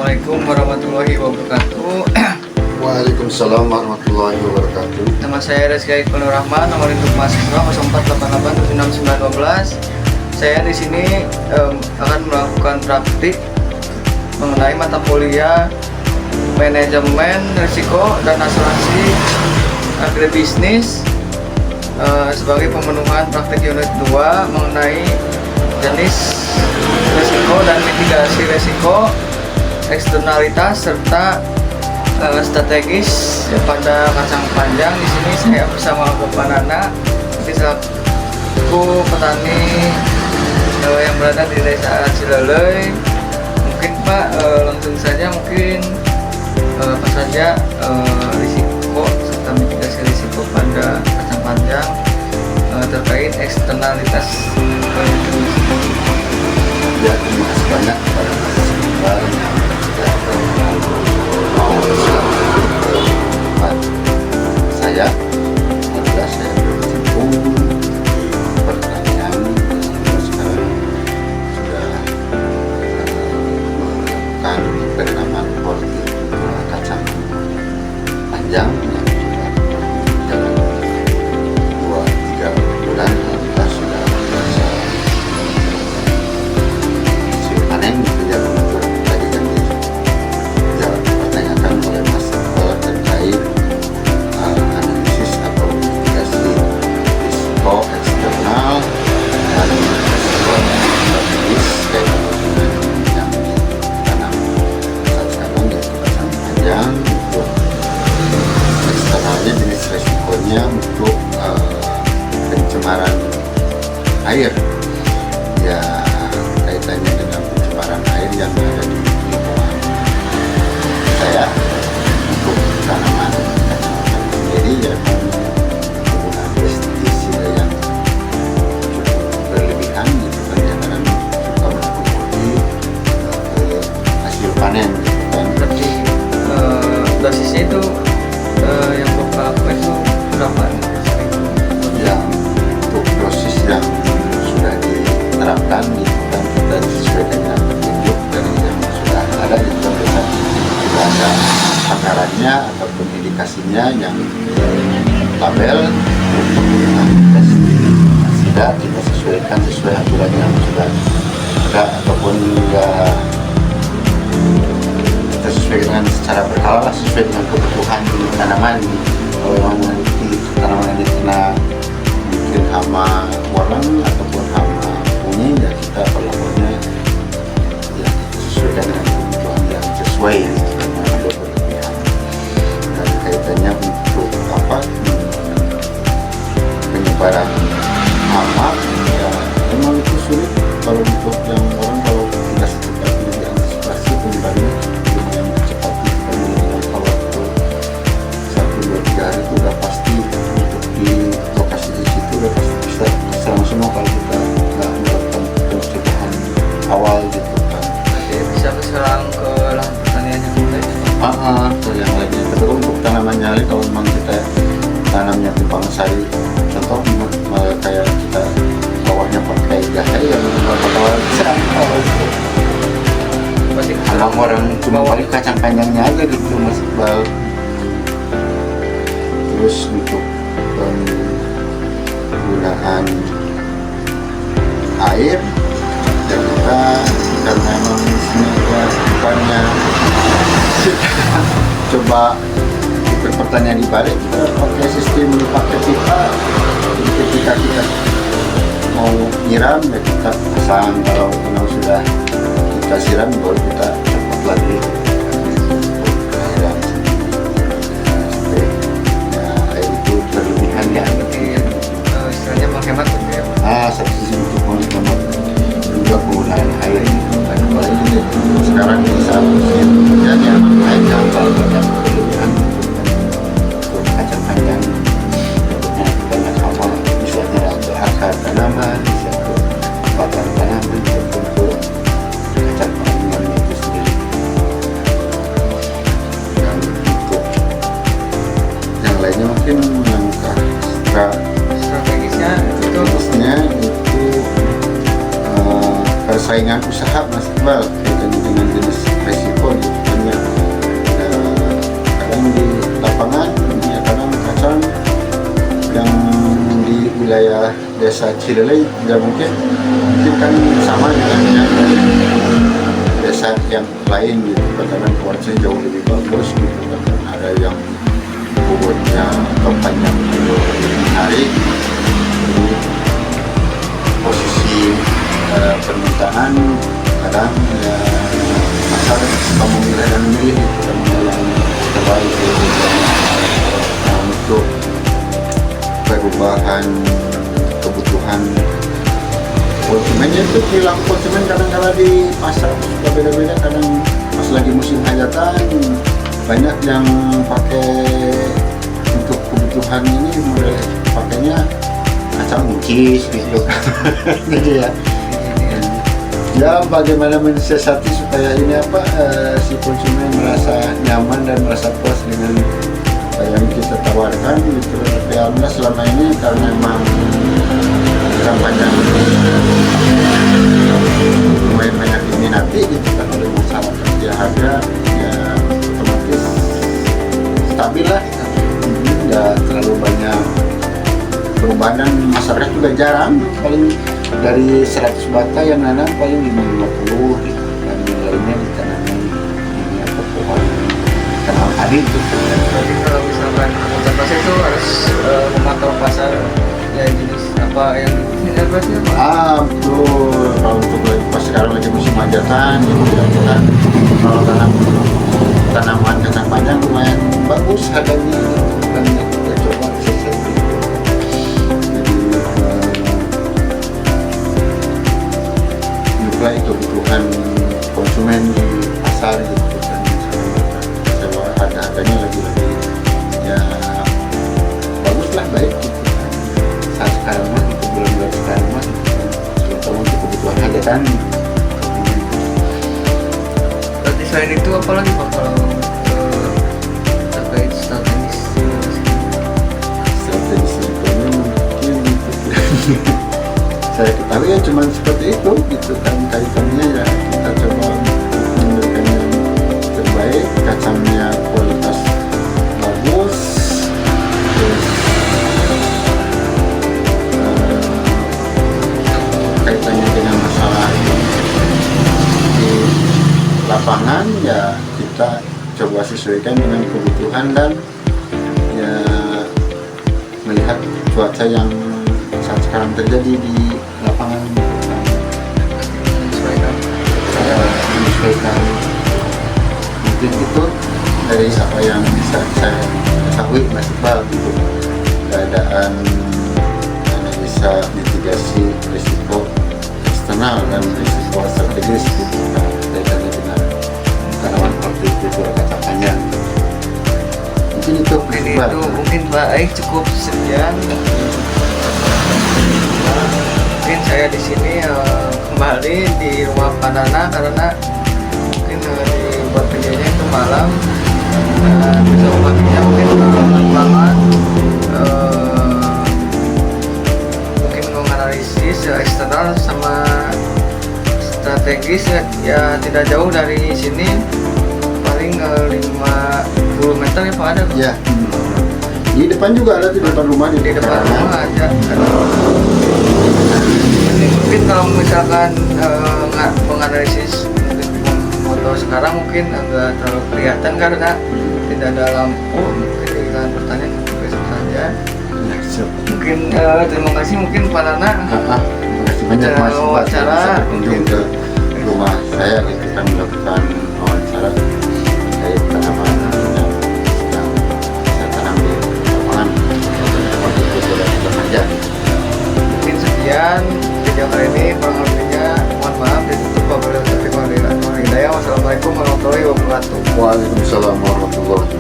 Assalamualaikum warahmatullahi wabarakatuh. Waalaikumsalam warahmatullahi wabarakatuh. Nama saya Rizky Iqbal Rahman, nomor induk mahasiswa 0488769212. Saya di sini akan melakukan praktik mengenai mata kuliah manajemen risiko dan asuransi agribisnis sebagai pemenuhan praktik unit 2 mengenai jenis risiko dan mitigasi risiko, eksternalitas serta strategis pada kacang panjang. Di sini saya bersama Bapak Nana, selaku petani yang berada di desa Cileley. Mungkin Pak langsung saja apa saja risiko serta mitigasi risiko pada kacang panjang terkait eksternalitas Ya, terima kasih banyak kepada Mas Iqbal yang mau bersahabat saya. Alhamdulillah saya berkecimpung pertanian dan sekarang sudah melakukan penanaman politik kacang panjang yang sudah jalan 2-3 bulan. Kita sudah bisa panen ya. Tadi kan dipertanyakan oleh Mas Iqbal terkait analisis atau mitigasi risiko eksternal dan risiko strategis kaitan dengan yang ditanam saat sekarang yaitu kacang panjang. Untuk eksternalnya jenis risikonya untuk pencemaran air, ya kaitannya dengan pencemaran air yang ada di lingkungan saya. Untuk tanaman kacang panjang sendiri ya penggunaan pestisida yang cukup berlebihan gitu kan, ya, karena suka mempengaruhi hasil panen gitu kan. Berarti dosisnya itu yang Bapak lakukan itu berapa? Ya, untuk dosis yang sudah diterapkan gitu kan, dan sesuai dengan petunjuk dari yang sudah ada gitu kan, sudah ada takarannya ataupun indikasinya yang label untuk penggunaan pestisida. Kita sesuaikan sesuai aturan yang sudah ada ataupun ya kita sesuaikan secara berkala lah, sesuai dengan kebutuhan tanaman. Kalau memang nanti tanaman yang kena mungkin hama walang ataupun hama kuning, ya kita pelapornya ya sesuaikan dengan kebutuhan yang sesuai, karena ada berlebihan. Dan kaitannya untuk penyebaran hama, ya memang itu sulit. Kalau untuk yang orang, kalau tidak secepatnya diantisipasi penyebarannya lumayan cepat gitu kan. Kalau itu 1-2-3 hari itu udah pasti untuk di lokasi di situ udah pasti bisa serang semua kalau kita nggak melakukan pencegahan awal gitu kan. Oke, bisa berserang ke lahan pertanian yang lain. Ke yang lainnya. Tapi untuk tanamannya lain, kalau memang kita tanamnya tumpang sari, contoh kayak kita bawahnya pakai jahe, yang bakal serang itu. Pasti Kalau orang cuma pakai kacang panjangnya aja gitu Mas Iqbal. Terus untuk penggunaan air, dan kita karena memang sebenarnya bukannya coba ikut pertanian di balik, kita pakai sistem pakai pipa. Jadi ketika kita mau nyiram ya kita pasang, kalau sudah kita siram baru kita copot lagi cairan sampai ya air itu berlebihan ya. istilahnya menghemat gitu ya. Satu sisi untuk menghemat juga penggunaan air gitu kan. Apalagi sekarang di saat musim hujan ya, air yang kalau banyak berlebihan untuk kacang panjang banyak hama, bisa nyerap ke akar tanaman, bisa ke batang tanaman ataupun ke kacang panjang itu sendiri. Dan untuk yang lainnya mungkin langkah Strategisnya itu strategisnya itu persaingan usaha Mas Iqbal kaitannya dengan jenis resiko gitu. lapangan ya kadang kacang yang di wilayah desa Cilelei ya mungkin kan sama dengan yang desa yang lain gitu, kadang kualitasnya jauh lebih bagus gitu, kadang ada yang bobotnya atau panjang itu lebih menarik. Jadi posisi permintaan kadang ya pasar memilih dan memilih itu kan yang terbaik gitu. Nah, untuk perubahan kebutuhan konsumennya itu perilaku konsumen kadang-kadang di pasar suka beda-beda, kadang pas lagi musim hajatan banyak yang pakai untuk kebutuhan ini mulai pakainya kacang buncis gitu jadi ya bagaimana mensiasati supaya ini apa si konsumen merasa nyaman dan merasa puas dengan yang kita tawarkan gitu. Tapi alhamdulillah selama ini karena memang kampanye lumayan banyak diminati gitu kan oleh masyarakat, ya harga ya otomatis stabil lah, nggak terlalu banyak perubahan dan masyarakat juga jarang, paling dari 100 bata yang nanam paling 50 gitu, dan yang lainnya ditanami ini apa pohon tanaman padi itu. Jadi kalau misalkan konservasi itu harus memantau pasar ya jenis apa yang ini berarti apa? Betul. Kalau untuk pas sekarang lagi musim hajatan gitu ya kan, kalau tanaman kacang panjang lumayan bagus harganya dan kita coba sesuatu itu. Jadi juga itu kebutuhan konsumen di pasar gitu kan, coba harganya lagi-lagi ya bagus lah, baik gitu kan. Saat sekarang mah untuk bulan-bulan sekarang mah terutama untuk kebutuhan hajatan. Berarti selain itu apa lagi Pak kalau terkait strategis? Strategis lingkungan mungkin gitu. Saya ketahui ya cuman seperti itu gitu kan, kaitannya ya kita coba memberikan yang terbaik, kacangnya kualitas bagus, terus kaitannya dengan masalah di lapangan ya kita coba sesuaikan dengan kebutuhan dan ya melihat cuaca yang saat sekarang terjadi di lapangan, menyesuaikan mungkin itu dari apa yang bisa saya ketahui Mas Iqbal gitu, keadaan yang bisa mitigasi risiko eksternal dan risiko strategis gitu kan, kaitannya dengan tanaman hortikultura kacang panjang. Mungkin itu Mas Jadi Iqbal. itu mungkin baik cukup sekian. Mungkin saya di sini kembali di rumah Pak Nana karena mungkin dibuat videonya itu malam dan besok paginya mungkin banget mungkin menganalisis eksternal sama strategis ya tidak jauh dari sini, paling 50 meter ya Pak ada Pak? Ya. Di depan juga ada, di depan rumah, Di depan rumah aja. Mungkin kalau misalkan menganalisis foto sekarang mungkin agak terlalu kelihatan karena tidak ada lampu. Mungkin dengan pertanyaan besok saja. Ya, siap. Mungkin terima kasih mungkin Pak Nana. Terima kasih banyak Mas Iqbal Wawancara, bisa berkunjung mungkin. ke rumah saya gitu kan, melakukan wawancara terkait tanaman yang sedang saya tanam di lapangan hortikultura kacang panjang. Mungkin sekian video kali ini, kurang lebihnya mohon maaf ditutup wabillahi taufiq wal hidayah. Wassalamualaikum warahmatullahi wabarakatuh. Waalaikumsalam warahmatullahi wabarakatuh.